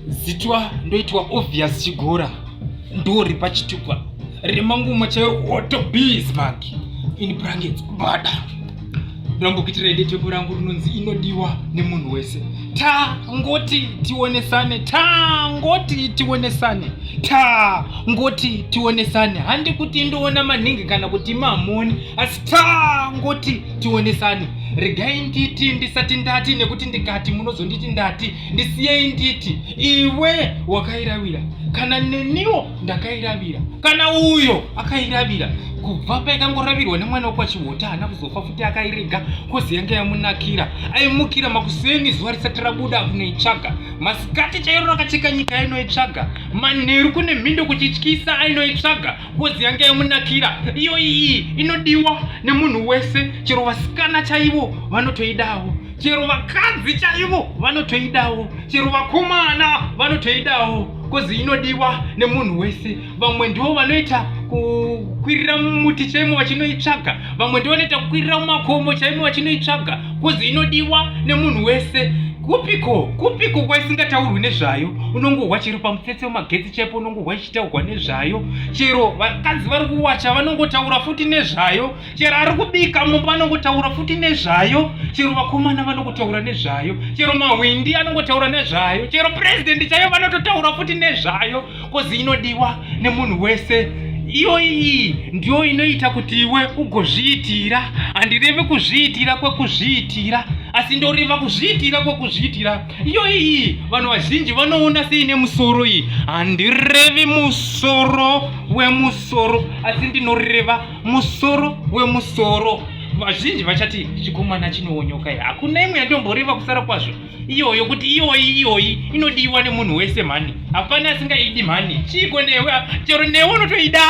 zitwa ndoitwa obvious chigora ndori pachitupa remanguma chairo Otto Bismarck in brackets bada ndambukitira edutainment rangu rinonzi inodiwa nemunhu wese. Ngoti tionesane handi kuti ndoona manhingi kana kuti mamoni asi ngoti tionesane. Regai nditi ndisati ndati nekuti ndikati munozonditi ndati ndisiyei nditi iwe wakairavira kana neniwo ndakairavira kana uyo akairavira kubva paikangoravirwa nemwana wokwachiwota hana kuzofa futi akairega kozi yange yamunakira aimukira makuseni zuva risati rabuda kunoitsvaga masikati chairo rakacheka nyika ainoitsvaga manheru kune mhindo kuchityisa ainoitsvaga kozi yange yamunakira. Iyo iyi inodiwa nemunhu wese, chero vasikana chaivo vanotoidawo, chero vakadzi chaivo vanotoidawo, chero vakomana vanotoidawo kozi inodiwa nemunhu wese. Vamwe ndivo vanoita kukwirira mumuti chaimo vachinoitsvaga, vamwe ndivo vanoita kukwirira mumakomo chaimo vachinoitsvaga kozi inodiwa nemunhu wese. Kupiko kwaisingataurwi nezvayo, unongohwa chero pamutsetse wemagetsi chaipo unongohwa ichitaurwa nezvayo, chero vakadzi vari kuwacha vanongotaura futi nezvayo, chero ari kubika mumba anongotaura futi nezvayo, chero vakomana vanongotaura nezvayo, chero mahwindi anongotaura nezvayo, chero president chaiyo vanototaura futi nezvayo kozi inodiwa nemunhu wese. Iyo iyi ndiyo inoita kuti iwe ugozviitira. Handirevi kuzviitira kwekuzviitira asi ndoreva kuzviitira kwekuzviitira. Iyo iyi vanhu vazhinji vanoona seine musoro iyi. Handirevi musoro wemusoro asi ndinoreva musoro wemusoro. Vazhinji vachati chikomana chinoonyoka iyi. Hakuna imwe yatomboreva kusara kwazvo iyoyo kuti iyoyi inodiwa nemunhu wese mhani. Hapana asingaidi mhani. Chiko newe chero newe unotoida.